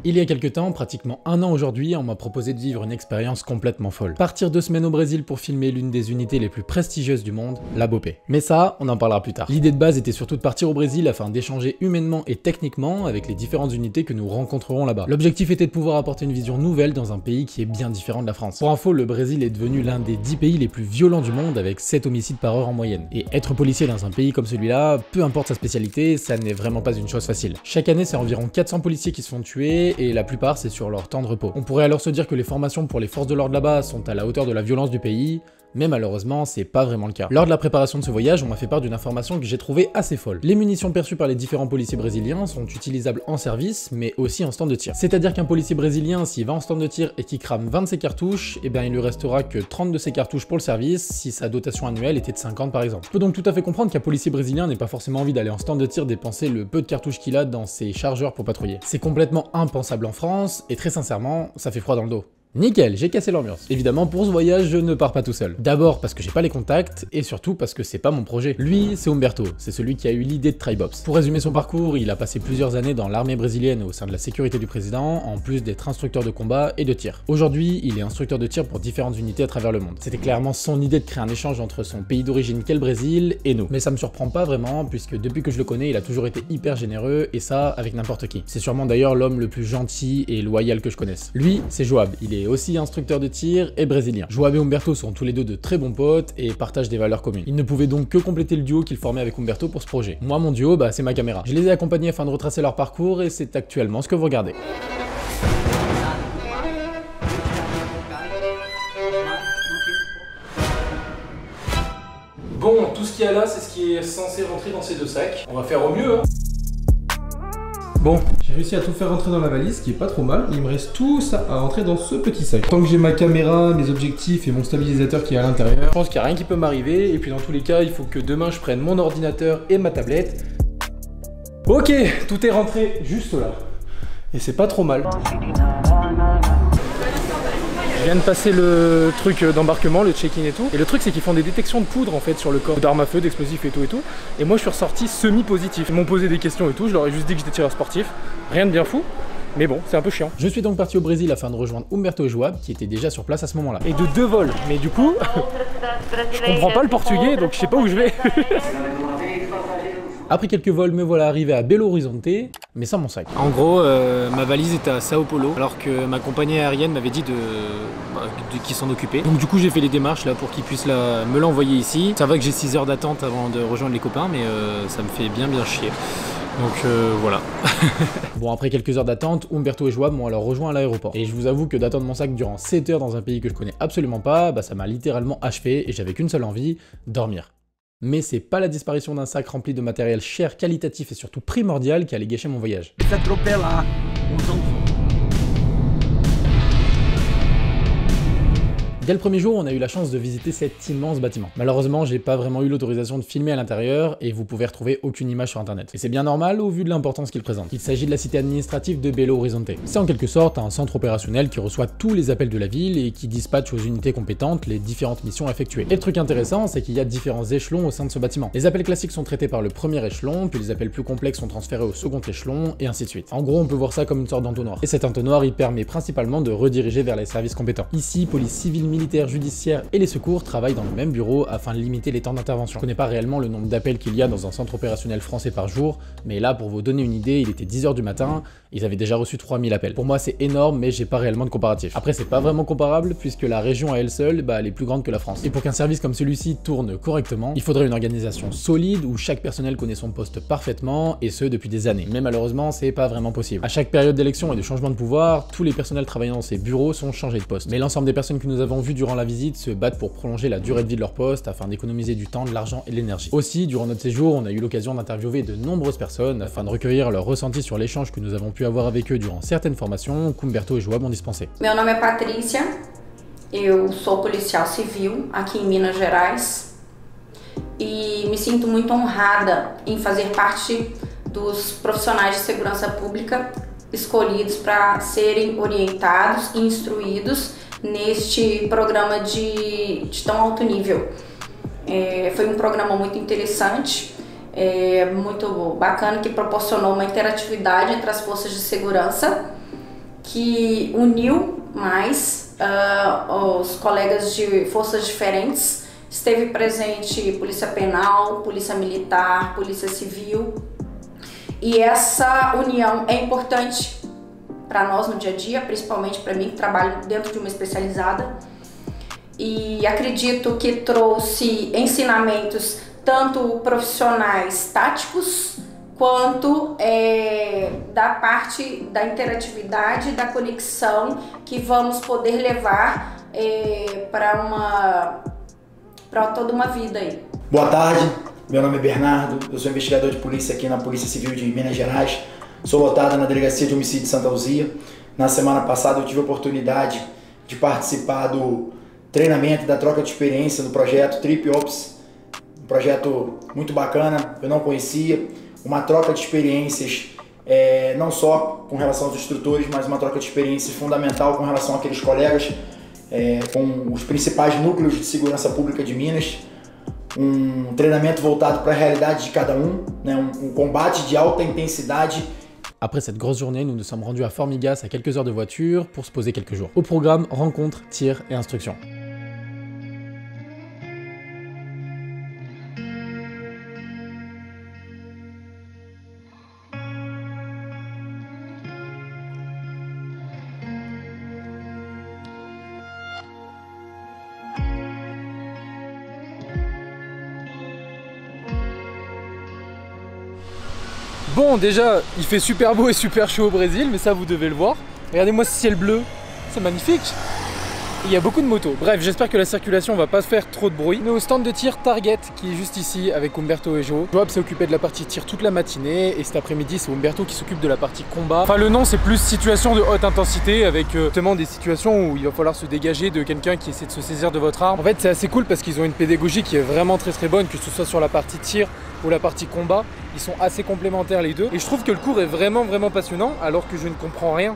Il y a quelques temps, pratiquement un an aujourd'hui, on m'a proposé de vivre une expérience complètement folle. Partir 2 semaines au Brésil pour filmer l'une des unités les plus prestigieuses du monde, la BOPE. Mais ça, on en parlera plus tard. L'idée de base était surtout de partir au Brésil afin d'échanger humainement et techniquement avec les différentes unités que nous rencontrerons là-bas. L'objectif était de pouvoir apporter une vision nouvelle dans un pays qui est bien différent de la France. Pour info, le Brésil est devenu l'un des 10 pays les plus violents du monde avec 7 homicides par heure en moyenne. Et être policier dans un pays comme celui-là, peu importe sa spécialité, ça n'est vraiment pas une chose facile. Chaque année, c'est environ 400 policiers qui se font tuer et la plupart c'est sur leur temps de repos. On pourrait alors se dire que les formations pour les forces de l'ordre là-bas sont à la hauteur de la violence du pays, mais malheureusement, c'est pas vraiment le cas. Lors de la préparation de ce voyage, on m'a fait part d'une information que j'ai trouvée assez folle. Les munitions perçues par les différents policiers brésiliens sont utilisables en service, mais aussi en stand de tir. C'est-à-dire qu'un policier brésilien, s'il va en stand de tir et qu'il crame 20 de ses cartouches, eh bien il lui restera que 30 de ses cartouches pour le service, si sa dotation annuelle était de 50 par exemple. Je peux donc tout à fait comprendre qu'un policier brésilien n'ait pas forcément envie d'aller en stand de tir dépenser le peu de cartouches qu'il a dans ses chargeurs pour patrouiller. C'est complètement impensable en France, et très sincèrement, ça fait froid dans le dos. Nickel, j'ai cassé l'ambiance. Évidemment, pour ce voyage, je ne pars pas tout seul. D'abord parce que j'ai pas les contacts, et surtout parce que c'est pas mon projet. Lui, c'est Humberto, c'est celui qui a eu l'idée de Tribops. Pour résumer son parcours, il a passé plusieurs années dans l'armée brésilienne au sein de la sécurité du président, en plus d'être instructeur de combat et de tir. Aujourd'hui, il est instructeur de tir pour différentes unités à travers le monde. C'était clairement son idée de créer un échange entre son pays d'origine qu'est le Brésil et nous. Mais ça me surprend pas vraiment, puisque depuis que je le connais, il a toujours été hyper généreux, et ça, avec n'importe qui. C'est sûrement d'ailleurs l'homme le plus gentil et loyal que je connaisse. Lui, c'est Joab, il est aussi instructeur de tir et brésilien. Joab et Humberto sont tous les deux de très bons potes et partagent des valeurs communes. Ils ne pouvaient donc que compléter le duo qu'ils formaient avec Humberto pour ce projet. Moi, mon duo, c'est ma caméra. Je les ai accompagnés afin de retracer leur parcours et c'est actuellement ce que vous regardez. Bon, tout ce qu'il y a là, c'est ce qui est censé rentrer dans ces 2 sacs. On va faire au mieux, hein. Bon, j'ai réussi à tout faire rentrer dans la valise, ce qui est pas trop mal. Il me reste tout ça à rentrer dans ce petit sac. Tant que j'ai ma caméra, mes objectifs et mon stabilisateur qui est à l'intérieur, je pense qu'il n'y a rien qui peut m'arriver. Et puis dans tous les cas, il faut que demain je prenne mon ordinateur et ma tablette. Ok, tout est rentré juste là. Et c'est pas trop mal. Je viens de passer le truc d'embarquement, le check-in et tout. Et le truc, c'est qu'ils font des détections de poudre en fait sur le corps, d'armes à feu, d'explosifs et tout et tout. Et moi, je suis ressorti semi-positif. Ils m'ont posé des questions et tout. Je leur ai juste dit que j'étais tireur sportif. Rien de bien fou. Mais bon, c'est un peu chiant. Je suis donc parti au Brésil afin de rejoindre Humberto et Joab, qui étaient déjà sur place à ce moment-là. Et de 2 vols. Mais du coup, je comprends pas le portugais, donc je sais pas où je vais. Après quelques vols, me voilà arrivé à Belo Horizonte, mais sans mon sac. En gros, ma valise était à Sao Paulo, alors que ma compagnie aérienne m'avait dit qu'ils s'en occupaient. Donc du coup, j'ai fait les démarches là pour qu'ils puissent me l'envoyer ici. Ça va que j'ai 6 heures d'attente avant de rejoindre les copains, mais ça me fait bien chier. Donc voilà. Bon, après quelques heures d'attente, Humberto et Joab m'ont alors rejoint à l'aéroport. Et je vous avoue que d'attendre mon sac durant 7 heures dans un pays que je connais absolument pas, ça m'a littéralement achevé et j'avais qu'une seule envie, dormir. Mais c'est pas la disparition d'un sac rempli de matériel cher, qualitatif et surtout primordial qui allait gâcher mon voyage. Dès le premier jour, on a eu la chance de visiter cet immense bâtiment. Malheureusement, j'ai pas vraiment eu l'autorisation de filmer à l'intérieur et vous pouvez retrouver aucune image sur internet. Et c'est bien normal au vu de l'importance qu'il présente. Il s'agit de la cité administrative de Belo Horizonte. C'est en quelque sorte un centre opérationnel qui reçoit tous les appels de la ville et qui dispatche aux unités compétentes les différentes missions effectuées. Et le truc intéressant, c'est qu'il y a différents échelons au sein de ce bâtiment. Les appels classiques sont traités par le premier échelon, puis les appels plus complexes sont transférés au second échelon, et ainsi de suite. En gros, on peut voir ça comme une sorte d'entonnoir. Et cet entonnoir, il permet principalement de rediriger vers les services compétents. Ici, police civile, militaire, judiciaire et les secours travaillent dans le même bureau afin de limiter les temps d'intervention. Je connais pas réellement le nombre d'appels qu'il y a dans un centre opérationnel français par jour, mais là, pour vous donner une idée, il était 10 h du matin, ils avaient déjà reçu 3000 appels. Pour moi, c'est énorme, mais j'ai pas réellement de comparatif. Après, c'est pas vraiment comparable, puisque la région à elle seule, elle est plus grande que la France. Et pour qu'un service comme celui-ci tourne correctement, il faudrait une organisation solide où chaque personnel connaît son poste parfaitement, et ce depuis des années. Mais malheureusement, c'est pas vraiment possible. À chaque période d'élection et de changement de pouvoir, tous les personnels travaillant dans ces bureaux sont changés de poste. Mais l'ensemble des personnes que nous avons vues durant la visite se battent pour prolonger la durée de vie de leur poste afin d'économiser du temps, de l'argent et de l'énergie. Aussi, durant notre séjour, on a eu l'occasion d'interviewer de nombreuses personnes afin de recueillir leurs ressentis sur l'échange que nous avons pu avoir avec eux durant certaines formations qu'Humberto et Joab ont dispensées. Meu nome é Patrícia, eu sou policial civil aqui em Minas Gerais e me sinto muito honrada em fazer parte dos profissionais de segurança pública escolhidos para serem orientados e instruídos neste programa de tão alto nível. Foi programa muito interessante, muito bacana, que proporcionou uma interatividade entre as forças de segurança que uniu mais os colegas de forças diferentes. Esteve presente Polícia Penal, Polícia Militar, Polícia Civil. E essa união é importante para nós no dia a dia, principalmente para mim que trabalho dentro de uma especializada. E acredito que trouxe ensinamentos tanto profissionais táticos, quanto da parte da interatividade, da conexão que vamos poder levar para toda uma vida aí. Boa tarde, meu nome é Bernardo, eu sou investigador de polícia aqui na Polícia Civil de Minas Gerais, sou lotado na Delegacia de Homicídio de Santa Luzia. Na semana passada eu tive a oportunidade de participar do treinamento e da troca de experiência do projeto Trip Ops, um projeto muito bacana, eu não conhecia. Uma troca de experiências, não só com relação aos instrutores, mas uma troca de experiências fundamental com relação àqueles colegas, com os principais núcleos de segurança pública de Minas. Um treinamento voltado para a realidade de cada um, né, um combate de alta intensidade. Après cette grosse journée, nous nous sommes rendus à Formigas à quelques heures de voiture pour se poser quelques jours. Au programme, rencontres, tirs et instructions. Bon, déjà, il fait super beau et super chaud au Brésil, mais ça vous devez le voir. Regardez-moi ce ciel bleu, c'est magnifique. Il y a beaucoup de motos. Bref, j'espère que la circulation va pas faire trop de bruit. On est au stand de tir Target qui est juste ici avec Humberto et Jo. Joab s'est occupé de la partie tir toute la matinée et cet après-midi c'est Humberto qui s'occupe de la partie combat. Enfin le nom c'est plus situation de haute intensité avec justement des situations où il va falloir se dégager de quelqu'un qui essaie de se saisir de votre arme. En fait c'est assez cool parce qu'ils ont une pédagogie qui est vraiment très bonne, que ce soit sur la partie tir ou la partie combat. Ils sont assez complémentaires les deux et je trouve que le cours est vraiment passionnant alors que je ne comprends rien.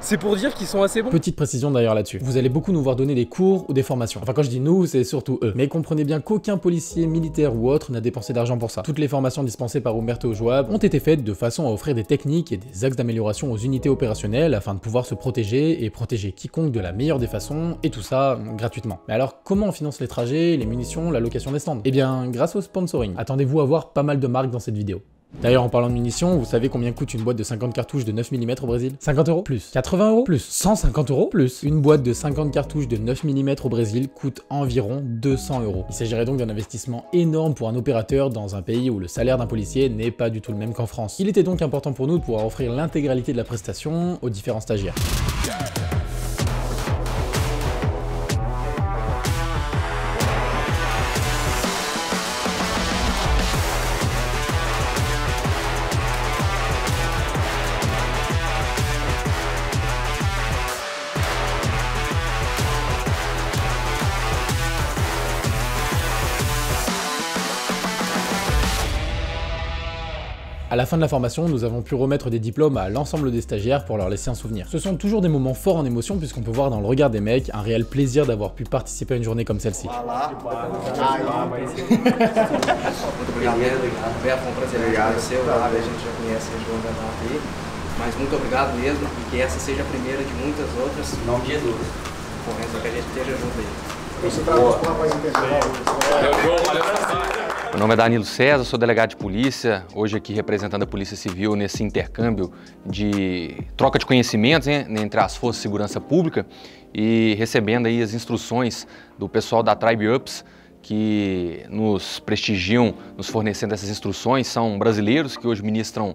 C'est pour dire qu'ils sont assez bons. Petite précision d'ailleurs là-dessus. Vous allez beaucoup nous voir donner des cours ou des formations. Enfin quand je dis nous, c'est surtout eux. Mais comprenez bien qu'aucun policier, militaire ou autre n'a dépensé d'argent pour ça. Toutes les formations dispensées par Humberto et Joab ont été faites de façon à offrir des techniques et des axes d'amélioration aux unités opérationnelles afin de pouvoir se protéger et protéger quiconque de la meilleure des façons, et tout ça gratuitement. Mais alors comment on finance les trajets, les munitions, la location des stands? Eh bien grâce au sponsoring. Attendez-vous à voir pas mal de marques dans cette vidéo. D'ailleurs, en parlant de munitions, vous savez combien coûte une boîte de 50 cartouches de 9 mm au Brésil? 50 € plus. 80 € plus. 150 € plus. Une boîte de 50 cartouches de 9 mm au Brésil coûte environ 200 €. Il s'agirait donc d'un investissement énorme pour un opérateur dans un pays où le salaire d'un policier n'est pas du tout le même qu'en France. Il était donc important pour nous de pouvoir offrir l'intégralité de la prestation aux différents stagiaires. À la fin de la formation, nous avons pu remettre des diplômes à l'ensemble des stagiaires pour leur laisser un souvenir. Ce sont toujours des moments forts en émotion puisqu'on peut voir dans le regard des mecs un réel plaisir d'avoir pu participer à une journée comme celle-ci. Mas muito obrigado mesmo e que essa seja a primeira de muitas outras. Em nome de Jesus. Correto, que a gente esteja junto aí. Meu nome é Danilo César, sou delegado de polícia, hoje aqui representando a Polícia Civil nesse intercâmbio de troca de conhecimentos, né, entre as forças de segurança pública e recebendo aí as instruções do pessoal da Tribe Ups, que nos prestigiam, nos fornecendo essas instruções. São brasileiros que hoje ministram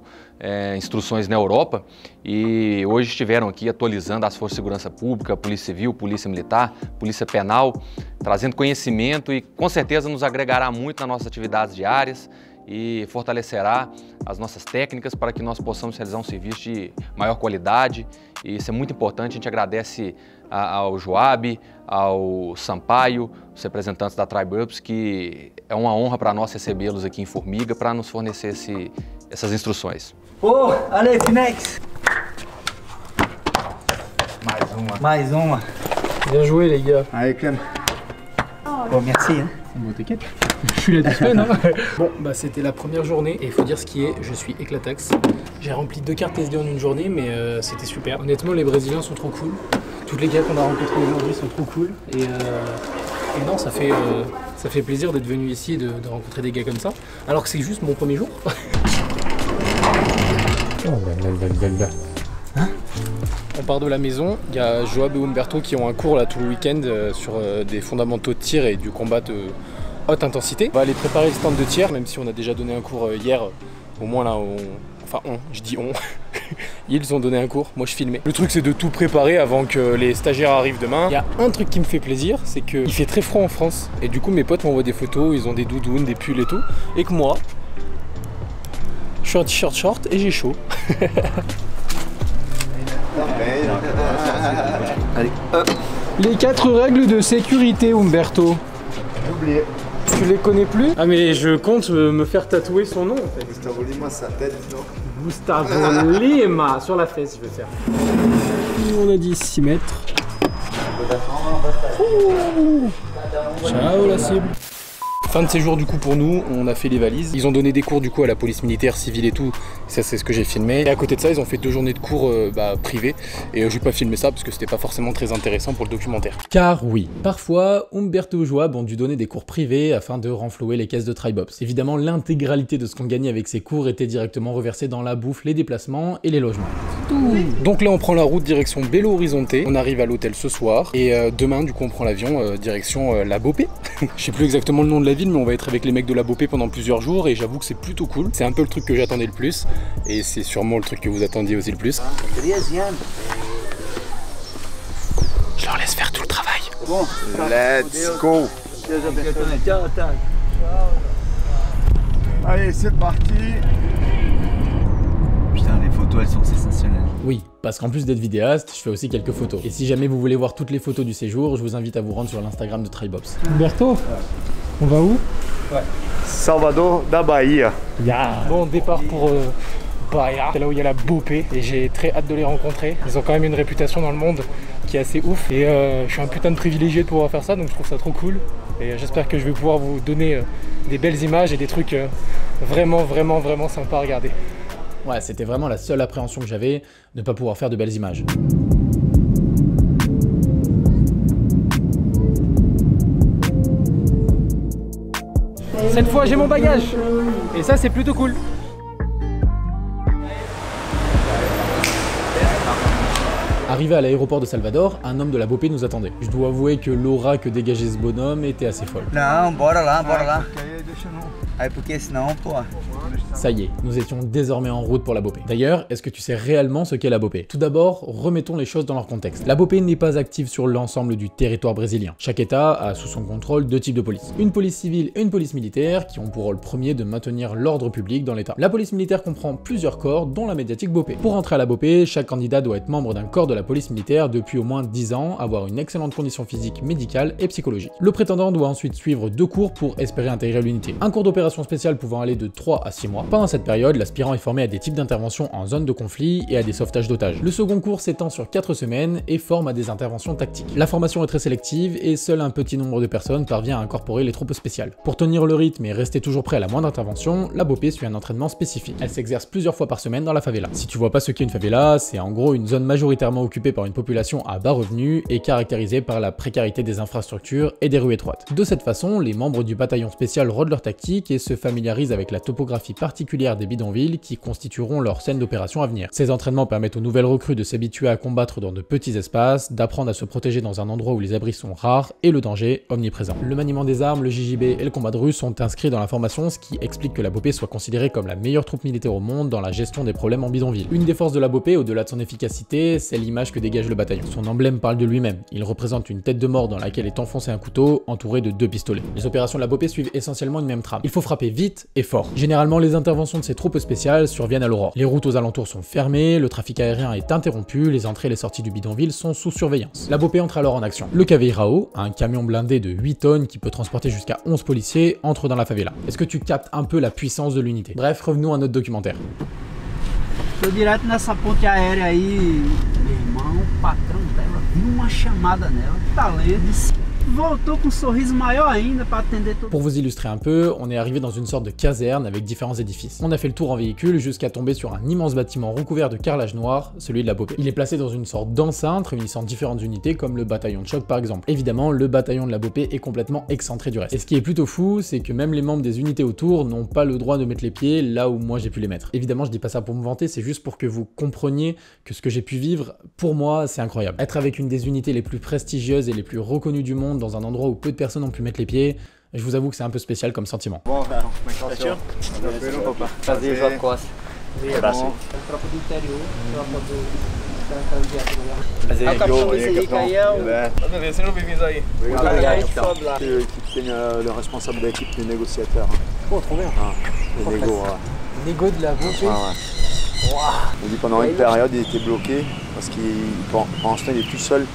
instruções na Europa e hoje estiveram aqui atualizando as forças de segurança pública, Polícia Civil, Polícia Militar, Polícia Penal, trazendo conhecimento e com certeza nos agregará muito nas nossas atividades diárias e fortalecerá as nossas técnicas para que nós possamos realizar um serviço de maior qualidade. E isso é muito importante. A gente agradece ao Joab, ao Sampaio, os representantes da Tribe Ups, que é uma honra para nós recebê-los aqui em Formiga para nos fornecer essas instruções. Ô, Ale, Finex! Mais uma. Bien joué les gars. Allez, Clem. Bon, merci. Hein. Bon, t'inquiète. Je suis là 2 semaines. Hein. Bon, bah c'était la première journée et il faut dire ce qui est, je suis éclatax. J'ai rempli 2 cartes SD en une journée, mais c'était super. Honnêtement, les Brésiliens sont trop cool. Tous les gars qu'on a rencontrés aujourd'hui sont trop cool. Et non, ça fait plaisir d'être venu ici et de rencontrer des gars comme ça. Alors que c'est juste mon premier jour. Hein? On part de la maison, il y a Joab et Humberto qui ont un cours là tout le week-end sur des fondamentaux de tir et du combat de haute intensité. On va aller préparer le stand de tir, même si on a déjà donné un cours hier, au moins là, je dis on, ils ont donné un cours, moi je filmais. Le truc c'est de tout préparer avant que les stagiaires arrivent demain. Il y a un truc qui me fait plaisir, c'est qu'il fait très froid en France et du coup mes potes m'envoient des photos, ils ont des doudounes, des pulls et tout, et que moi, je suis en t-shirt short et j'ai chaud. Allez, hop. Les 4 règles de sécurité, Humberto. Oublié. Tu les connais plus? Ah mais je compte me faire tatouer son nom en fait. Gustavo Lima, sa tête, non? Gustavo Lima, sur la fesse je vais faire. On a dit 6 mètres. Ouh. Ciao la cible. Fin de séjour du coup pour nous, on a fait les valises. Ils ont donné des cours du coup à la police militaire, civile et tout. Ça c'est ce que j'ai filmé. Et à côté de ça, ils ont fait 2 journées de cours privés. Et j'ai pas filmé ça parce que c'était pas forcément très intéressant pour le documentaire. Car oui, parfois, Humberto et Joab ont dû donner des cours privés afin de renflouer les caisses de Tribops. Évidemment, l'intégralité de ce qu'on gagnait avec ces cours était directement reversée dans la bouffe, les déplacements et les logements. Donc là on prend la route direction Belo Horizonte. On arrive à l'hôtel ce soir. Et demain du coup on prend l'avion direction la Bopé. Je sais plus exactement le nom de la ville, mais on va être avec les mecs de la Bopé pendant plusieurs jours et j'avoue que c'est plutôt cool. C'est un peu le truc que j'attendais le plus et c'est sûrement le truc que vous attendiez aussi le plus. Je leur laisse faire tout le travail. Bon, let's go. Allez, c'est parti. Putain, les photos, elles sont sensationnelles. Oui, parce qu'en plus d'être vidéaste, je fais aussi quelques photos. Et si jamais vous voulez voir toutes les photos du séjour, je vous invite à vous rendre sur l'Instagram de Tribops. Humberto, on va où? Ouais. Salvador da Bahia. Yeah. Bon, départ pour Bahia. C'est là où il y a la Bopé et j'ai très hâte de les rencontrer. Ils ont quand même une réputation dans le monde qui est assez ouf. Et je suis un putain de privilégié de pouvoir faire ça, donc je trouve ça trop cool. Et j'espère que je vais pouvoir vous donner des belles images et des trucs vraiment sympas à regarder. Ouais, c'était vraiment la seule appréhension que j'avais, de ne pas pouvoir faire de belles images. Cette fois j'ai mon bagage et ça c'est plutôt cool. Arrivé à l'aéroport de Salvador, un homme de la Bopé nous attendait. Je dois avouer que l'aura que dégageait ce bonhomme était assez folle. Non, bora lá, bora lá. Aí porque senão, pô. Ça y est, nous étions désormais en route pour la Bopé. D'ailleurs, est-ce que tu sais réellement ce qu'est la Bopé? Tout d'abord, remettons les choses dans leur contexte. La Bopé n'est pas active sur l'ensemble du territoire brésilien. Chaque état a sous son contrôle 2 types de police. Une police civile et une police militaire qui ont pour rôle premier de maintenir l'ordre public dans l'état. La police militaire comprend plusieurs corps, dont la médiatique Bopé. Pour entrer à la Bopé, chaque candidat doit être membre d'un corps de la police militaire depuis au moins 10 ans, avoir une excellente condition physique, médicale et psychologique. Le prétendant doit ensuite suivre 2 cours pour espérer intégrer l'unité. Un cours d'opération spéciale pouvant aller de 3 à 6 mois. Pendant cette période, l'aspirant est formé à des types d'interventions en zone de conflit et à des sauvetages d'otages. Le second cours s'étend sur 4 semaines et forme à des interventions tactiques. La formation est très sélective et seul un petit nombre de personnes parvient à incorporer les troupes spéciales. Pour tenir le rythme et rester toujours prêt à la moindre intervention, la Bopé suit un entraînement spécifique. Elle s'exerce plusieurs fois par semaine dans la favela. Si tu vois pas ce qu'est une favela, c'est en gros une zone majoritairement occupée par une population à bas revenus et caractérisée par la précarité des infrastructures et des rues étroites. De cette façon, les membres du bataillon spécial rôdent leur tactique et se familiarisent avec la topographie particulière des bidonvilles qui constitueront leur scène d'opération à venir. Ces entraînements permettent aux nouvelles recrues de s'habituer à combattre dans de petits espaces, d'apprendre à se protéger dans un endroit où les abris sont rares et le danger omniprésent. Le maniement des armes, le JJB et le combat de rue sont inscrits dans la formation, ce qui explique que la Bopé soit considérée comme la meilleure troupe militaire au monde dans la gestion des problèmes en bidonville. Une des forces de la Bopé, au-delà de son efficacité, c'est l'image que dégage le bataillon. Son emblème parle de lui-même. Il représente une tête de mort dans laquelle est enfoncé un couteau, entouré de 2 pistolets. Les opérations de la Bopé suivent essentiellement une même trame. Il faut frapper vite et fort. Généralement, les interventions de ces troupes spéciales surviennent à l'aurore. Les routes aux alentours sont fermées, le trafic aérien est interrompu, les entrées et les sorties du bidonville sont sous surveillance. La Bopé entre alors en action. Le Caveirao, un camion blindé de 8 tonnes qui peut transporter jusqu'à 11 policiers, entre dans la favela. Est-ce que tu captes un peu la puissance de l'unité? Bref, revenons à notre documentaire. Tô direto nessa ponte aérea aí, meu irmão, o patrão dela viu uma chamada nela, talento. voltou com um sorriso maior ainda para atender todo. Pour vous illustrer un peu, on est arrivé dans une sorte de caserne avec différents édifices. On a fait le tour en véhicule jusqu'à tomber sur un immense bâtiment recouvert de carrelage noir, celui de la Bopé. Il est placé dans une sorte d'enceinte réunissant différentes unités comme le bataillon de choc par exemple. Évidemment, le bataillon de la Bopé est complètement excentré du reste. Et ce qui est plutôt fou, c'est que même les membres des unités autour n'ont pas le droit de mettre les pieds là où moi j'ai pu les mettre. Évidemment, je dis pas ça pour me vanter, c'est juste pour que vous compreniez que ce que j'ai pu vivre, pour moi, c'est incroyable. Être avec une des unités les plus prestigieuses et les plus reconnues du monde dans un endroit où peu de personnes ont pu mettre les pieds, je vous avoue que c'est un peu spécial comme sentiment. Bom, velho, como é que tá o senhor? Opa, prazer, João Costa. Abraço. Tropa do interior, tropa do... Prazer, capitão desse rico aí é o... Beleza, sejam bem-vindos aí. Obrigado, capitão. L'équipe tem le responsable de l'équipe, le négociateur. Pô, trop bien. Le négo, Négo de la Bopé. Il dit pendant une période, il était bloqué parce qu'il pendant ce temps, il est tout seul.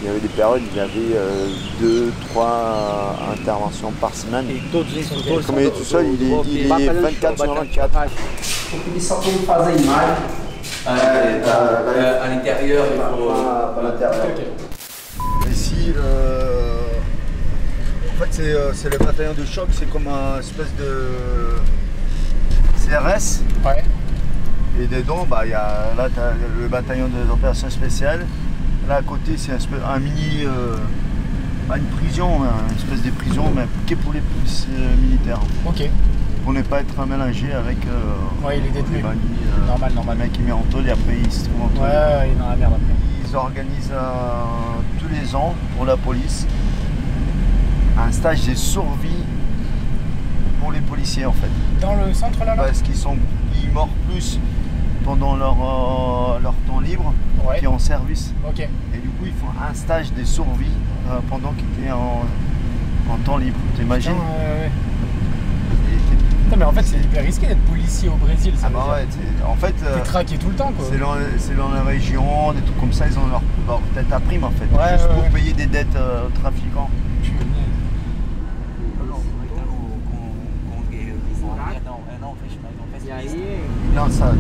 Il y avait des périodes, il y avait 2-3 interventions par semaine. E todos os instrutores Comme il est tout seul, il est 24 sur 24. Eu pedi só para ele fazer a imagem. À l'intérieur, il faut... À l'intérieur. Ici, en fait, c'est le bataillon de choc, c'est comme une espèce de CRS. Ouais. Et dedans, bah, là, tu as le bataillon des opérations spéciales. Là, à côté, c'est un mini... pas une prison, une espèce de prison, mais que pour les polices militaires. Ok. Pour ne pas être mélangé avec Ouais, les détenus. normal. Le mec qui met en taule et après il se trouve en taule. Ouais, il est dans la merde après. Ils organisent tous les ans pour la police un stage de survie pour les policiers en fait. Dans le centre là, Parce qu'ils meurent plus pendant leur temps libre qu'en service. Ok. Et du coup ils font un stage de survie pendant qu'ils étaient en temps libre. T'imagines? Putain, mais en fait c'est hyper risqué d'être policier au Brésil. Ça en fait t'es traqué tout le temps quoi. C'est dans la région, des trucs comme ça, ils ont leur tête à prime en fait. Ouais, juste pour payer des dettes aux trafiquants.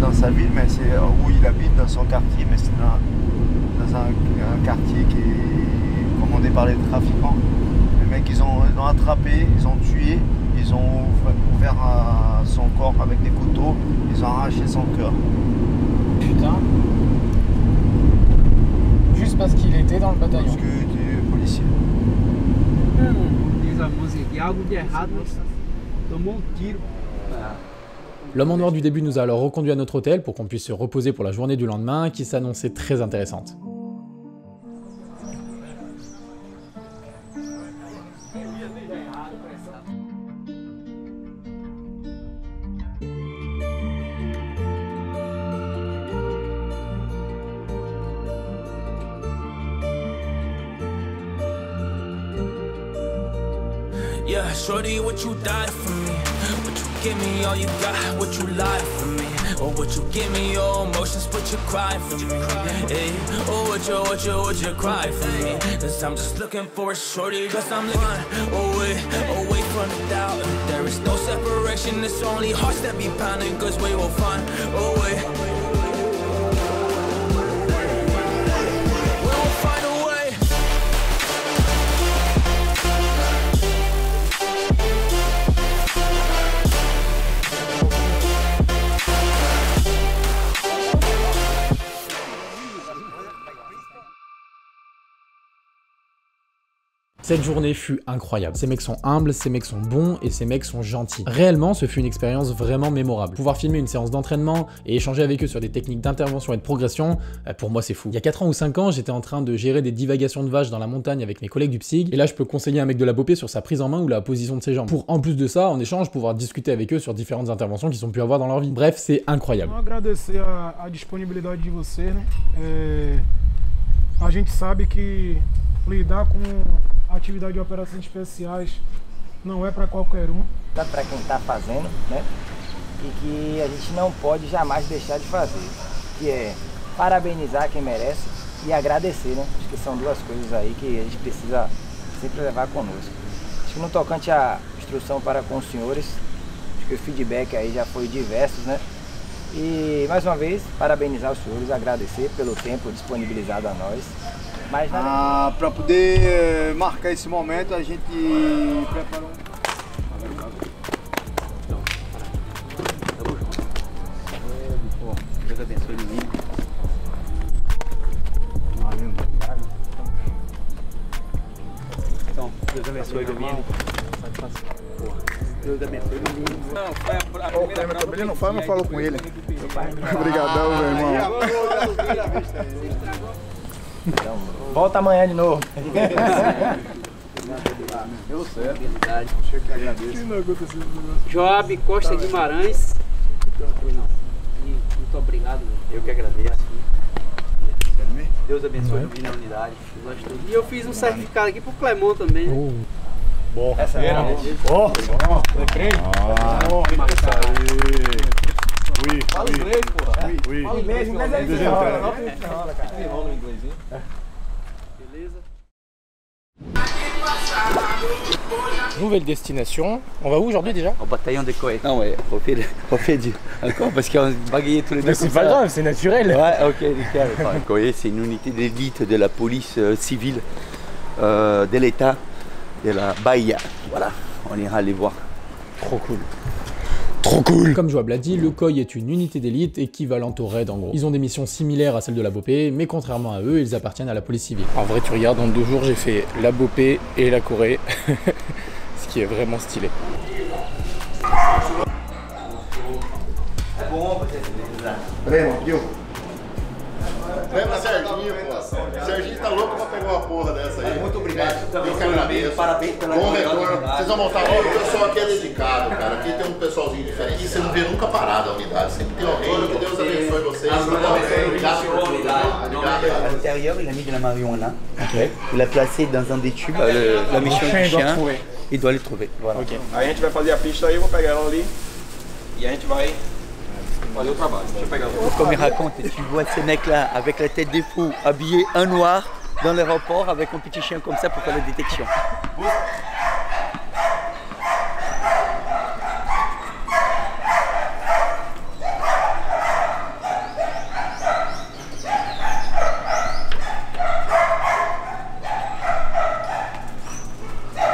Dans sa ville, mais c'est où il habite, dans son quartier, mais c'est dans un quartier qui est commandé par les trafiquants. Les mecs, ils ont attrapé, ils ont tué, ils ont ouvert son corps avec des couteaux, ils ont arraché son cœur. Putain. Juste parce qu'il était dans le bataillon. Parce que tu es policier. Diz a música, algo de errado, tomou tiro. L'homme en noir du début nous a alors reconduit à notre hôtel pour qu'on puisse se reposer pour la journée du lendemain qui s'annonçait très intéressante. Yeah, shorty, what you died for me? Would you give me all you got? Would you lie for me? Or would you give me your emotions? Would you cry for me? Hey, or would you cry for me? Cause I'm just looking for a shorty. Cause I'm looking away from the doubt. There is no separation, it's only hearts that be pounding. Cause we will find a way. Cette journée fut incroyable. Ces mecs sont humbles, ces mecs sont bons et ces mecs sont gentils. Réellement, ce fut une expérience vraiment mémorable. Pouvoir filmer une séance d'entraînement et échanger avec eux sur des techniques d'intervention et de progression, pour moi c'est fou. Il y a 4 ans ou 5 ans, j'étais en train de gérer des divagations de vaches dans la montagne avec mes collègues du PSIG, et là je peux conseiller un mec de la Bopé sur sa prise en main ou la position de ses jambes. Pour en plus de ça, en échange, pouvoir discuter avec eux sur différentes interventions qu'ils ont pu avoir dans leur vie. Bref, c'est incroyable. Agradecer a disponibilidade de você, né? A gente sabe que lidar com a atividade de operações especiais não é para qualquer Tanto para quem está fazendo, né? E que a gente não pode jamais deixar de fazer, que é parabenizar quem merece e agradecer, né? Acho que são duas coisas aí que a gente precisa sempre levar conosco. Acho que no tocante à instrução para com os senhores, acho que o feedback aí já foi diversos, né? E mais uma vez, parabenizar os senhores, agradecer pelo tempo disponibilizado a nós. Mas para poder marcar esse momento, a gente preparou Deus abençoe o menino. Então, Deus abençoe o menino. Deus abençoe o menino. Não, foi a primeira prova. Ele não fala, não falou com ele. Obrigadão, meu irmão. Então, volta amanhã de novo. Deu certo. Joab Costa Guimarães. Muito obrigado. Eu que agradeço. Deus abençoe o menino na unidade. E eu fiz um certificado aqui pro Clemon também. Né? Bom. Essa é Bom. Foi crente? Fala inglês, porra. Fala inglês, inglês é desenrola, cara. Desenrola no inglesinho. Beleza? Nouvelle destination. On va où aujourd'hui déjà? Au bataillon de Coé. Non, ouais, refais encore parce qu'on bagaillait tous les deux. Mais c'est pas grave, c'est naturel. Ouais, ok, nickel. Coé, c'est une unité d'élite de la police civile de l'État de la Bahia. Voilà, on ira les voir. Trop cool. Trop cool! Comme Joab l'a dit, le COI est une unité d'élite équivalente au RAID en gros. Ils ont des missions similaires à celles de la BOP, mais contrairement à eux, ils appartiennent à la police civile. En vrai, tu regardes, en 2 jours, j'ai fait la BOP et la Corée, ce qui est vraiment stylé. Lembra Serginho, pô. Serginho tá louco pra pegar uma porra dessa aí. Muito obrigado. Eu que agradeço. Parabéns pela bom retorno. Vocês vão montar logo. O pessoal aqui é dedicado, cara. Aqui tem um pessoalzinho diferente. Aqui você não vê nunca parado a unidade. Sempre tem alguém. Que Deus abençoe vocês. Obrigado por tudo. À l'intérieur, il a mis de la marijuana. Okay. Il a placé dans un des tubes la mission du chien. Il doit les trouver. Voilà. Ok. Aí a gente vai fazer a pista aí, eu vou pegar ela ali. E a gente vai fazer o trabalho. Deixa eu pegar ela. Comme il raconte, tu vois ce mec-là avec la tête de fou, habillé en noir, dans l'aéroport avec un petit chien comme ça pour faire la détection.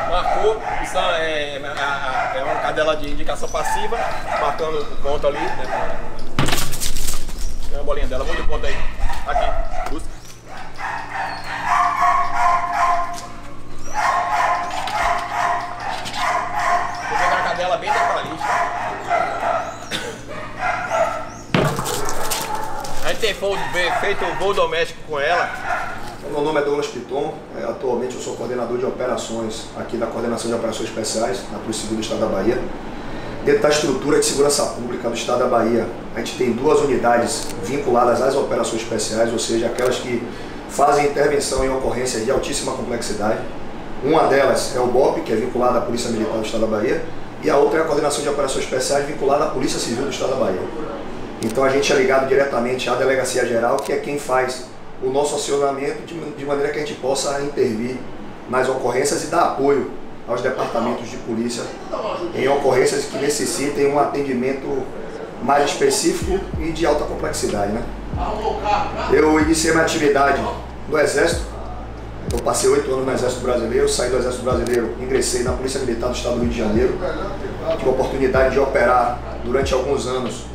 Marcou, isso é uma cadela de indicação passiva, marcando o ponto ali, né? Tem a bolinha dela, vou de ponto aí. Aqui, busca. Vou pegar a cadela bem dentro da lista. A gente tem feito voo doméstico com ela. Meu nome é Douglas Piton, atualmente eu sou coordenador de operações aqui da Coordenação de Operações Especiais na Polícia Civil do Estado da Bahia. Dentro da estrutura de segurança pública do Estado da Bahia, a gente tem 2 unidades vinculadas às operações especiais, ou seja, aquelas que fazem intervenção em ocorrências de altíssima complexidade. Uma delas é o BOP, que é vinculada à Polícia Militar do Estado da Bahia, e a outra é a Coordenação de Operações Especiais vinculada à Polícia Civil do Estado da Bahia. Então a gente é ligado diretamente à Delegacia Geral, que é quem faz o nosso acionamento de maneira que a gente possa intervir nas ocorrências e dar apoio aos departamentos de polícia em ocorrências que necessitem um atendimento mais específico e de alta complexidade, né? Eu iniciei minha atividade no Exército, eu passei 8 anos no Exército Brasileiro, saí do Exército Brasileiro, ingressei na Polícia Militar do Estado do Rio de Janeiro, tive a oportunidade de operar durante alguns anos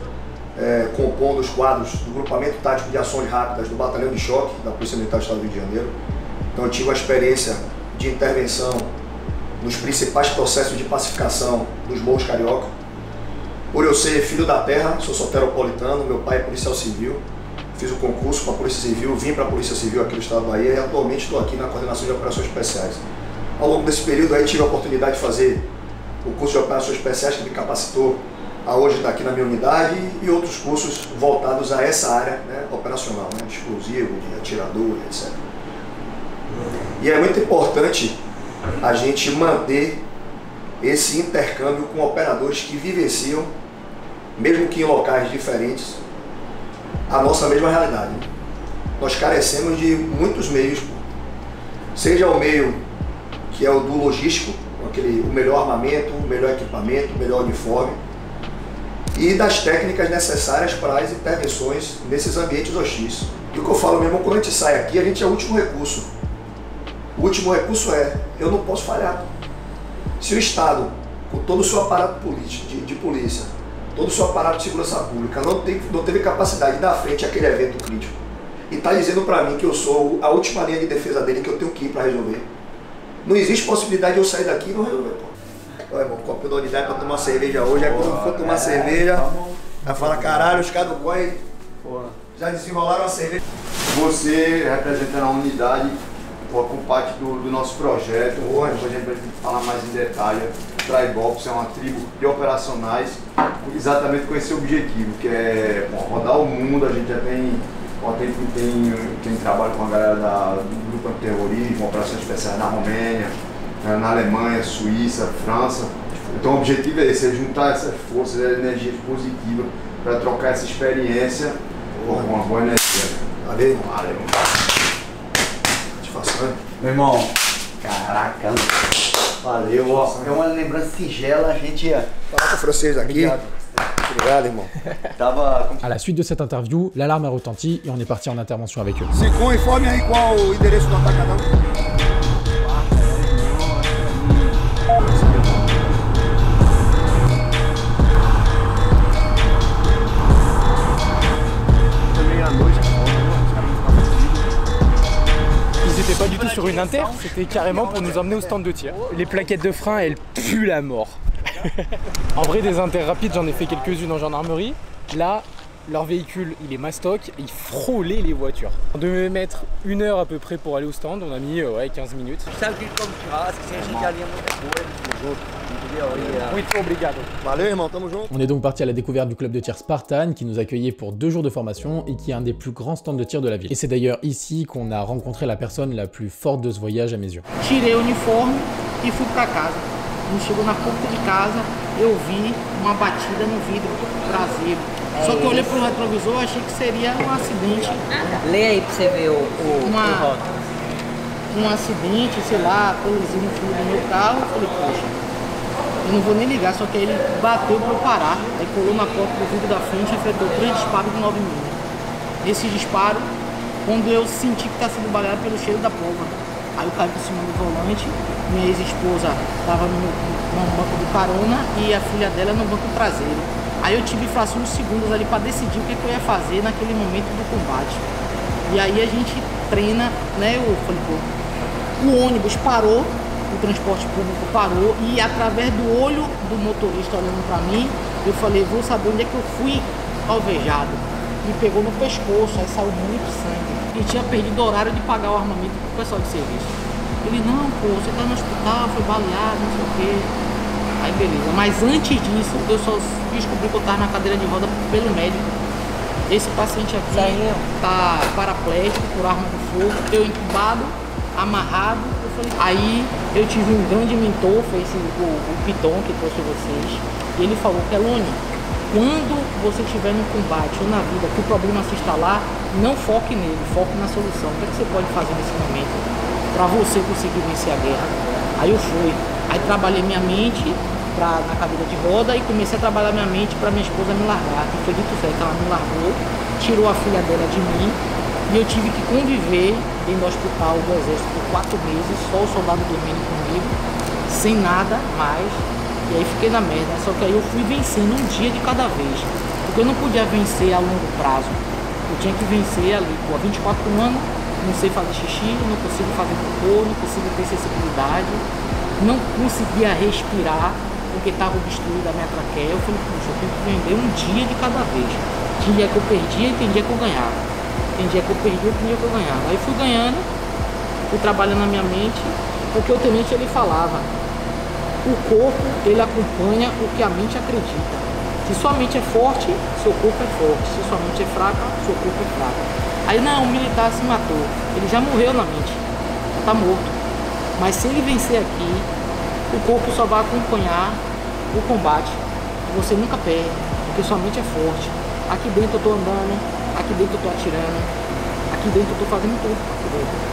compondo os quadros do Grupamento Tático de Ações Rápidas do Batalhão de Choque da Polícia Militar do Estado do Rio de Janeiro. Então eu tive a experiência de intervenção nos principais processos de pacificação dos morros carioca. Por eu ser filho da terra, sou soteropolitano, meu pai é policial civil, fiz o concurso com a Polícia Civil, vim para a Polícia Civil aqui do Estado da Bahia e atualmente estou aqui na Coordenação de Operações Especiais. Ao longo desse período aí tive a oportunidade de fazer o curso de Operações Especiais que me capacitou a hoje estar aqui na minha unidade e outros cursos voltados a essa área, né, operacional, né, de explosivo, de atirador, etc. E é muito importante a gente manter esse intercâmbio com operadores que vivenciam, mesmo que em locais diferentes, a nossa mesma realidade. Nós carecemos de muitos meios, seja o meio que é o do logístico, o melhor armamento, o melhor equipamento, o melhor uniforme, e das técnicas necessárias para as intervenções nesses ambientes hostis. E o que eu falo, meu irmão, quando a gente sai aqui, a gente é o último recurso. O último recurso é, eu não posso falhar. Se o Estado, com todo o seu aparato político, de polícia, todo o seu aparato de segurança pública, não teve capacidade de dar frente àquele evento crítico, e está dizendo para mim que eu sou a última linha de defesa dele, que eu tenho que ir para resolver, não existe possibilidade de eu sair daqui e não resolver, pô. Olha, irmão, copo da unidade para tomar cerveja hoje, aí quando for tomar cerveja, vai falar, caralho, os caras do COI já desenrolaram a cerveja. Você representando a unidade, com parte do nosso projeto, hoje a gente vai falar mais em detalhe. Tribops é uma tribo de operacionais exatamente com esse objetivo, que é rodar o mundo. A gente já tem quem trabalha com a galera do grupo antiterrorismo, operações especiais na Romênia, na Alemanha, Suíça, França. Então o objetivo é esse, é juntar essas forças, essas energias positivas para trocar essa experiência com uma boa energia. Valeu. Valeu. Satisfação. Meu irmão, caraca, valeu, ó. É uma lembrança singela, a gente ia. Fala com o francês aqui. Obrigado, irmão. À la suite de cette interview, l'alarme a retenti et on est parti en intervention avec eux. Sicom, informe aí qual o endereço do atacadão. Ils étaient pas du tout sur une inter, c'était carrément pour nous emmener au stand de tir. Les plaquettes de frein, elles puent la mort. En vrai, des inters rapides, j'en ai fait quelques-unes en gendarmerie. Là, leur véhicule, il est mastoc, et ils frôlaient les voitures. On devait mettre 1 heure à peu près pour aller au stand, on a mis 15 minutes. Sabe que como churrasco, a gente alinha muita coisa pros outros, entendeu? Muito obrigado. Valeu, irmão, tamo junto. On est donc parti à la découverte du club de tir Spartan qui nous accueillait pour 2 jours de formation et qui est un des plus grands stands de tir de la ville. Et c'est d'ailleurs ici qu'on a rencontré la personne la plus forte de ce voyage à mes yeux. Tirei o uniforme e fui pra casa. Quando chegou na porta de casa, eu vi uma batida no vidro traseiro. Só que eu olhei pro retrovisor e achei que seria um acidente. Lê aí pra você ver um acidente, sei lá, colizinho no fundo do meu carro. Eu falei, poxa, eu não vou nem ligar, só que aí ele bateu pra eu parar. Aí colou na porta do vidro da frente e efetuou 3 disparos de 9mm. Esse disparo, quando eu senti que tá sendo baleado pelo cheiro da pólvora. Aí eu caí por cima do volante, minha ex-esposa estava no banco do carona e a filha dela no banco traseiro. Aí eu tive frações de segundos ali para decidir o que eu ia fazer naquele momento do combate. E aí a gente treina, né? Eu falei, pô, o ônibus parou, o transporte público parou e através do olho do motorista olhando para mim, eu falei, vou saber onde é que eu fui alvejado. Me pegou no pescoço, aí saiu muito sangue. E tinha perdido o horário de pagar o armamento pro pessoal de serviço. Ele, não, pô, você tá no hospital, foi baleado, não sei o quê. Aí beleza, mas antes disso, eu só descobri que eu tava na cadeira de roda pelo médico. Esse paciente aqui tá paraplégico por arma de fogo, eu entubado, amarrado. Eu falei, aí eu tive um grande mentor, foi o Piton que trouxe vocês, e ele falou, Kelone, quando você estiver no combate ou na vida, que o problema se instalar, não foque nele, foque na solução. O que você pode fazer nesse momento para você conseguir vencer a guerra? Aí eu fui, aí trabalhei minha mente na cadeira de roda e comecei a trabalhar minha mente para minha esposa me largar. E foi dito certo, ela me largou, tirou a filha dela de mim e eu tive que conviver dentro do hospital do exército por 4 meses, só o soldado dormindo comigo, sem nada mais. E aí fiquei na merda, só que aí eu fui vencendo um dia de cada vez. Porque eu não podia vencer a longo prazo. Eu tinha que vencer ali, pô, há 24 anos, não sei fazer xixi, não consigo fazer cocô, não consigo ter sensibilidade, não conseguia respirar, porque estava obstruída a minha traqueia. Eu falei, puxa, eu tenho que vender um dia de cada vez. Tem dia que eu perdia e tem dia que eu ganhava. Tem dia que eu perdia e tem dia que eu ganhava. Aí fui ganhando, fui trabalhando na minha mente, porque o tenente ele falava, o corpo, ele acompanha o que a mente acredita. Se sua mente é forte, seu corpo é forte. Se sua mente é fraca, seu corpo é fraco. Aí não, o militar se matou. Ele já morreu na mente. Já tá morto. Mas se ele vencer aqui, o corpo só vai acompanhar o combate. Você nunca perde, porque sua mente é forte. Aqui dentro eu tô andando, aqui dentro eu tô atirando, aqui dentro eu tô fazendo tudo. Aqui dentro.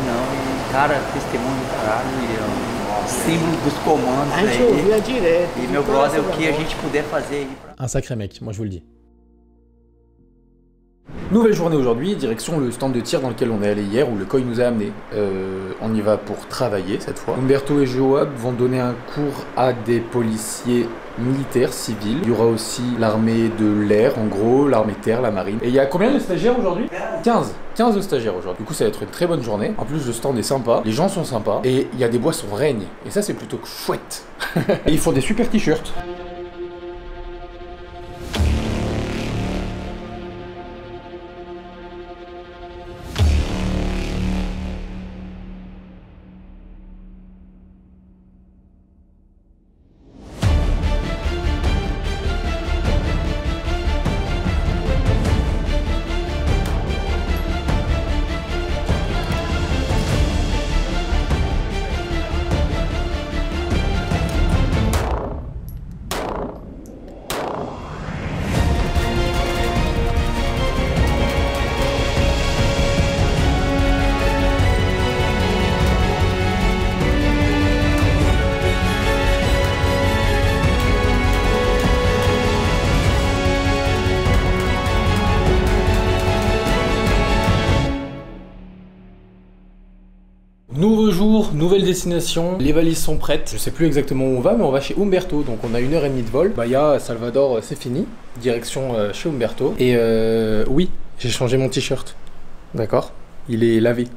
Não, cara, testemunho do caralho. Símbolo dos comandos a gente ouvia direto. E meu brother, o que a gente puder fazer aí. Un sacré mec, moi je vous le dis. Nouvelle journée aujourd'hui, direction le stand de tir dans lequel on est allé hier, où le COI nous a amené. On y va pour travailler cette fois. Umberto et Joab vont donner un cours à des policiers militaires, civils. Il y aura aussi l'armée de l'air, en gros, l'armée de terre, la marine. Et il y a combien de stagiaires aujourd'hui? 15 de stagiaires aujourd'hui. Du coup, ça va être une très bonne journée. En plus, le stand est sympa, les gens sont sympas, et il y a des boissons règnes. Et ça, c'est plutôt chouette. Et ils font des super t-shirts. Nouveau jour, nouvelle destination, les valises sont prêtes. Je sais plus exactement où on va, mais on va chez Umberto, donc on a 1h30 de vol. Bahia, Salvador, c'est fini. Direction chez Umberto. Et oui, j'ai changé mon t-shirt. D'accord? Il est lavé.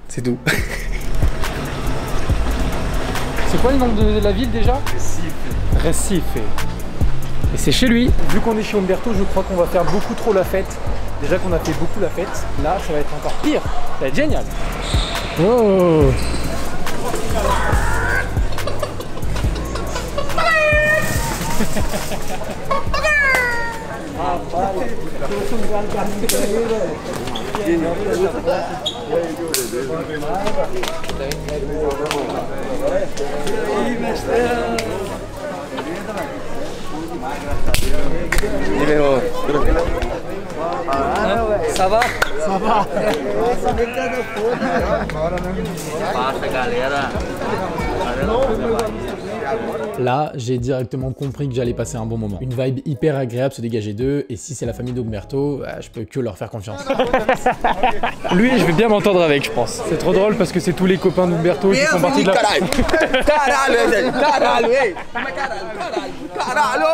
C'est tout. C'est quoi le nom de la ville déjà? Recife. Recife. Et c'est chez lui. Vu qu'on est chez Umberto, je crois qu'on va faire beaucoup trop la fête. Déjà qu'on a fait beaucoup la fête, là ça va être encore pire. Ça va être génial. Oh. Ça va? Ça va? Passa, galera. Là, j'ai directement compris que j'allais passer un bon moment. Une vibe hyper agréable se dégageait d'eux, et si c'est la famille d'Umberto, je peux que leur faire confiance. Lui, je vais bien m'entendre avec, je pense. C'est trop drôle parce que c'est tous les copains d'Umberto qui font partie de la... Caralho, ei! Caralho!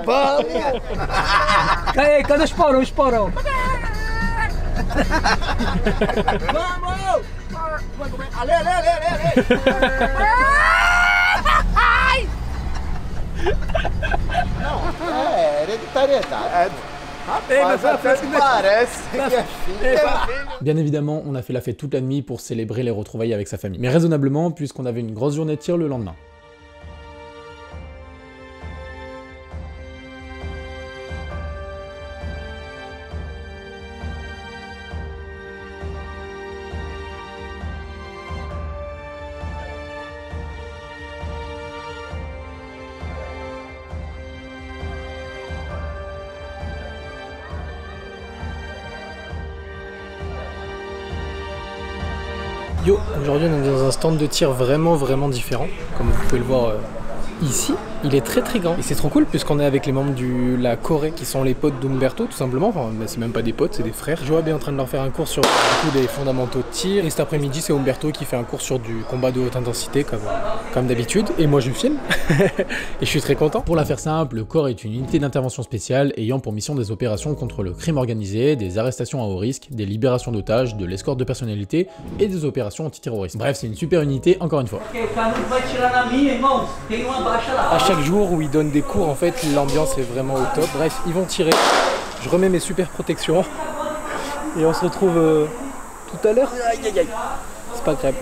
Vamos! Ei, cadê o esporão? Esporão! Vamos! Ale, ale, ale, ale! Não, é hereditariedade. Bien évidemment, on a fait la fête toute la nuit pour célébrer les retrouvailles avec sa famille. Mais raisonnablement, puisqu'on avait une grosse journée de tir le lendemain. Yo, aujourd'hui on est dans un stand de tir vraiment différent, comme vous pouvez le voir ici. Il est très grand et c'est trop cool puisqu'on est avec les membres de la Corée qui sont les potes d'Umberto tout simplement. Enfin, c'est même pas des potes, c'est des frères. Joab est en train de leur faire un cours sur des fondamentaux de tir, et cet après-midi c'est Umberto qui fait un cours sur du combat de haute intensité comme d'habitude, et moi je filme et je suis très content. Pour la faire simple, le corps est une unité d'intervention spéciale ayant pour mission des opérations contre le crime organisé, des arrestations à haut risque, des libérations d'otages, de l'escorte de personnalité et des opérations antiterroristes. Bref, c'est une super unité encore une fois. À chaque jour où ils donnent des cours, en fait, l'ambiance est vraiment au top. Bref, ils vont tirer. Je remets mes super protections. Et on se retrouve tout à l'heure. Aïe aïe aïe. C'est pas grave.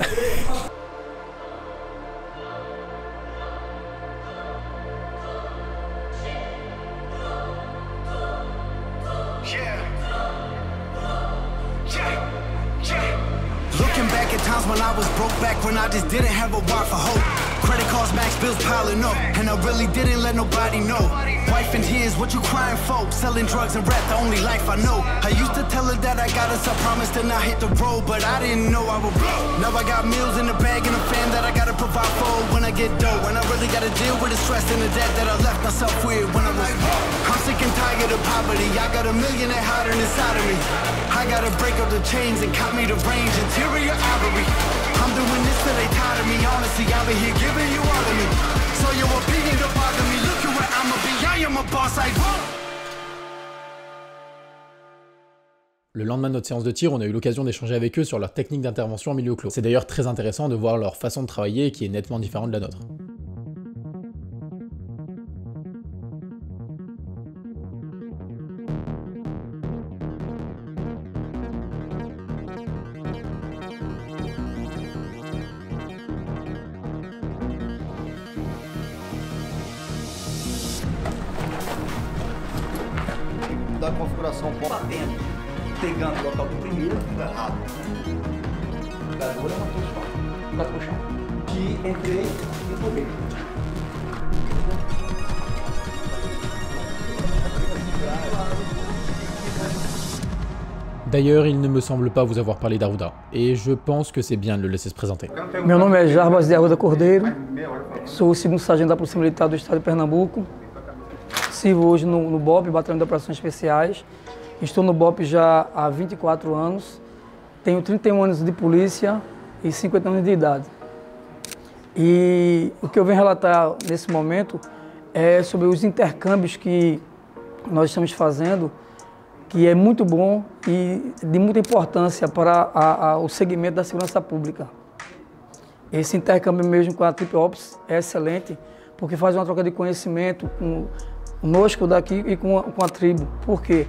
Looking back at times when I was broke, back when I just didn't have a why for hope. Credit cards, max bills piling up, and I really didn't let nobody know. Wife in tears, what you crying for? Selling drugs and rap, the only life I know. I used to tell her that I got us, I promised and I hit the road, but I didn't know I would blow. Now I got meals in the bag and a fan that I gotta provide for when I get dough. And I really gotta deal with the stress and the debt that I left myself with when I was broke. I'm sick and tired tired of poverty. I got a million that hiding inside of me. I gotta break up the chains and cut me the range, interior ivory. I'm doing this till they tired of me. Honestly, I've been here giving you all of me. So your opinion don't bother me. Look at where I'ma be. I am a boss like whoa. Le lendemain de notre séance de tir, on a eu l'occasion d'échanger avec eux sur leur technique d'intervention en milieu clos. C'est d'ailleurs très intéressant de voir leur façon de travailler qui est nettement différente de la nôtre. Da configuração batendo, pegando o local do primeiro, errado. Agora eu matou o chão. Vai pro chão. E entrei e empurrei. D'ailleurs, il ne me semble pas vous avoir parlé d'Arruda, et je pense que c'est bien de le laisser se présenter. Meu nome é Jarbas de Arruda Cordeiro, sou o 2º sargento da Polícia Militar do Estado de Pernambuco. Sirvo hoje no BOP, Batalhão de Operações Especiais. Estou no BOP já há 24 anos. Tenho 31 anos de polícia e 50 anos de idade. E o que eu venho relatar nesse momento é sobre os intercâmbios que nós estamos fazendo, que é muito bom e de muita importância para o segmento da segurança pública. Esse intercâmbio mesmo com a Trip Ops é excelente, porque faz uma troca de conhecimento conosco daqui e com a tribo. Por quê?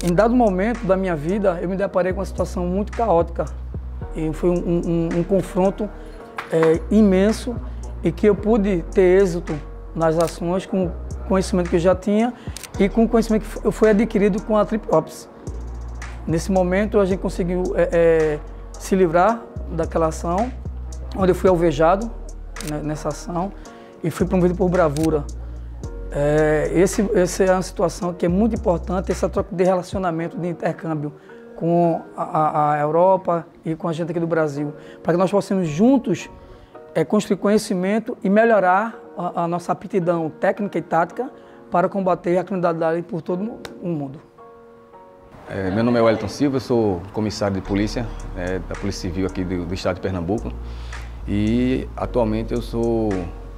Em dado momento da minha vida, eu me deparei com uma situação muito caótica. E foi um confronto imenso e que eu pude ter êxito nas ações com o conhecimento que eu já tinha e com o conhecimento que foi adquirido com a Trip Ops. Nesse momento, a gente conseguiu se livrar daquela ação, onde eu fui alvejado nessa ação e fui promovido por bravura. Essa é uma situação que é muito importante, essa troca de relacionamento, de intercâmbio com a Europa e com a gente aqui do Brasil, para que nós possamos juntos construir conhecimento e melhorar a nossa aptidão técnica e tática para combater a criminalidade por todo o mundo. Meu nome é Wellington Silva, eu sou comissário de polícia da Polícia Civil aqui do Estado de Pernambuco e atualmente eu sou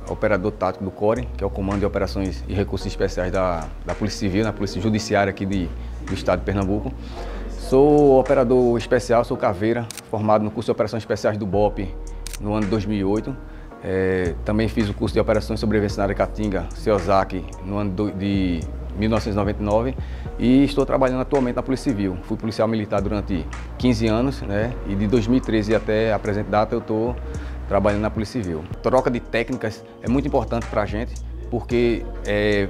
operador tático do CORE, que é o Comando de Operações e Recursos Especiais da Polícia Civil, na Polícia Judiciária aqui do Estado de Pernambuco. Sou operador especial, sou caveira, formado no curso de Operações Especiais do BOP no ano de 2008. Também fiz o curso de Operações e Sobrevivência na área Caatinga, CEOSAC, no ano de 1999 e estou trabalhando atualmente na Polícia Civil. Fui policial militar durante 15 anos, né? E de 2013 até a presente data eu estou trabalhando na Polícia Civil. Troca de técnicas é muito importante para a gente, porque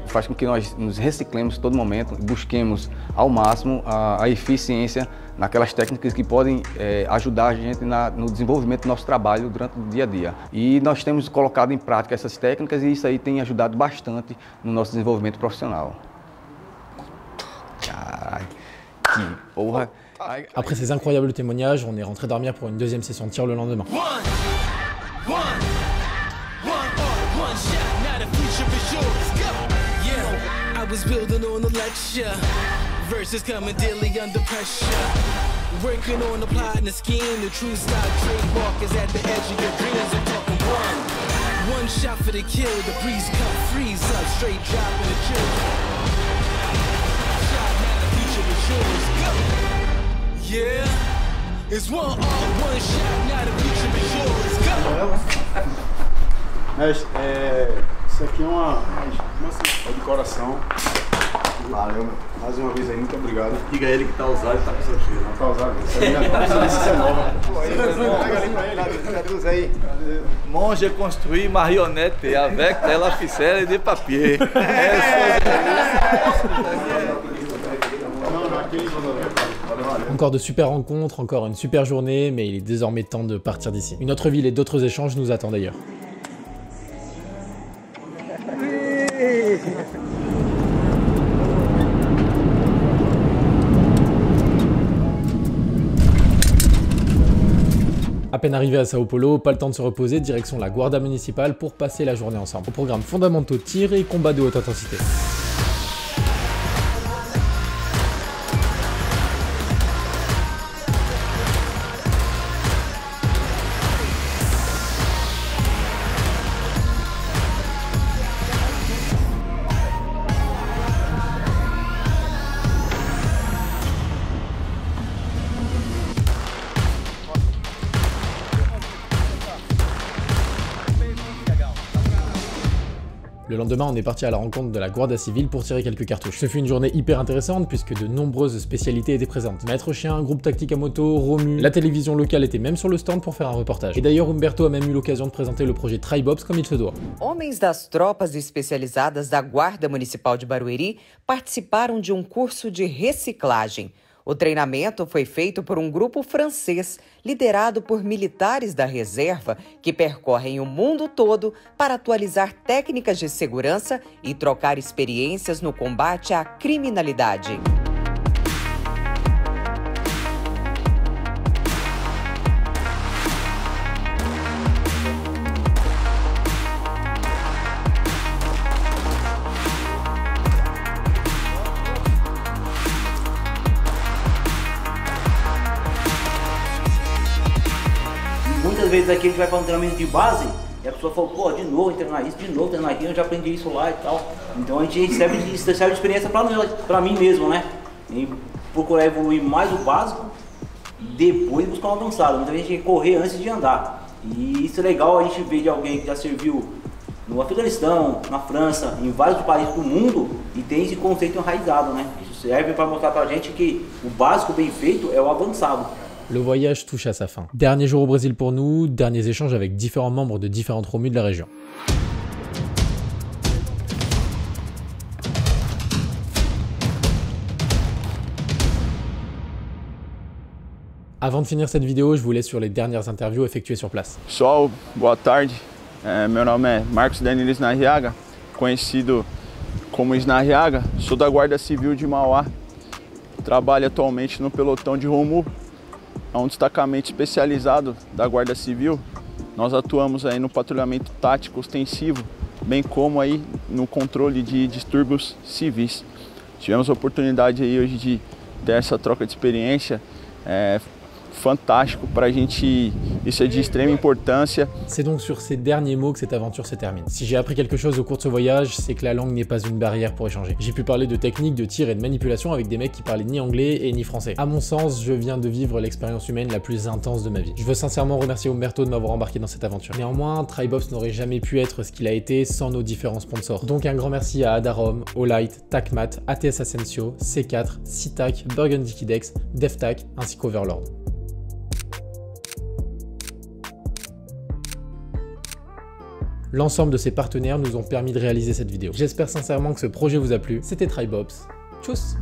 faz com que nós nos reciclemos a todo momento e busquemos ao máximo a eficiência naquelas técnicas que podem ajudar a gente no desenvolvimento do nosso trabalho durante o dia a dia. E nós temos colocado em prática essas técnicas e isso aí tem ajudado bastante no nosso desenvolvimento profissional. Caralho, que porra! Après ces incroyables témoignages, on est rentré dormir pour une deuxième session de tir le lendemain. I was building on a lecture, verses coming daily under pressure. Working on applying the scheme, the true style trademark is at the edge of your dreams. I'm talking one shot for the kill, the breeze cut, freeze up, straight drop in the chill. Shot, now the future is yours, go! Yeah, it's one shot, now the future is yours, go! Mas, isso aqui é uma de coração. Valeu, meu. Mais uma vez aí, muito obrigado. Diga ele que tá usado e tá com seu cheiro. Não tá usado, isso aí é nova. Pega ali pra ele. Traduz aí. Monge construit marionnette avec de la ficelle de papier. Encore de super rencontres, encore une super journée, mais il est désormais temps de partir d'ici. Une autre ville et d'autres échanges nous attendent d'ailleurs. À peine arrivé à Sao Paulo, pas le temps de se reposer, direction la Guarda Municipale pour passer la journée ensemble. Au programme fondamentaux, tir et combat de haute intensité. Le lendemain, on est parti à la rencontre de la Guardia Civile pour tirer quelques cartouches. Ce fut une journée hyper intéressante puisque de nombreuses spécialités étaient présentes. Maître chien, groupe tactique à moto, Romu, la télévision locale était même sur le stand pour faire un reportage. Et d'ailleurs, Humberto a même eu l'occasion de présenter le projet Tribops comme il se doit. Homens das tropas especializadas da Guarda Municipal de Barueri participaram de curso de reciclagem. O treinamento foi feito por grupo francês liderado por militares da reserva que percorrem o mundo todo para atualizar técnicas de segurança e trocar experiências no combate à criminalidade. Muitas vezes aqui a gente vai para um treinamento de base e a pessoa fala, pô, de novo treinar isso, de novo treinar aquilo, eu já aprendi isso lá e tal. Então a gente serve de experiência para mim mesmo, né? E procurar evoluir mais o básico, depois buscar um avançado. Muita gente tem que correr antes de andar. E isso é legal a gente ver de alguém que já serviu no Afeganistão, na França, em vários países do mundo e tem esse conceito enraizado, né? Isso serve para mostrar pra gente que o básico bem feito é o avançado. Le voyage touche à sa fin. Dernier jour au Brésil pour nous, derniers échanges avec différents membres de différentes romus de la région. Avant de finir cette vidéo, je vous laisse sur les dernières interviews effectuées sur place. Pessoal, boa tarde. Meu nome é Marcos Danilo Snarriaga, conhecido como Snarriaga. Sou da Guarda Civil de Mauá. Trabalho atualmente no pelotão de Romu. É um destacamento especializado da Guarda Civil. Nós atuamos aí no patrulhamento tático ostensivo, bem como aí no controle de distúrbios civis. Tivemos a oportunidade aí hoje de ter essa troca de expérience. Fantastique pour la gente, isso é de extrême importância. C'est donc sur ces derniers mots que cette aventure se termine. Si j'ai appris quelque chose au cours de ce voyage, c'est que la langue n'est pas une barrière pour échanger. J'ai pu parler de techniques, de tir et de manipulation avec des mecs qui parlaient ni anglais et ni français. À mon sens, je viens de vivre l'expérience humaine la plus intense de ma vie. Je veux sincèrement remercier Humberto de m'avoir embarqué dans cette aventure. Néanmoins, Tribops n'aurait jamais pu être ce qu'il a été sans nos différents sponsors. Donc un grand merci à Adarom, Olight, TacMat, ATS Asensio, C4, Citac, Burgundy Kidex, DevTac ainsi qu'Overlord. L'ensemble de ces partenaires nous ont permis de réaliser cette vidéo. J'espère sincèrement que ce projet vous a plu. C'était Tribops. Tchuss!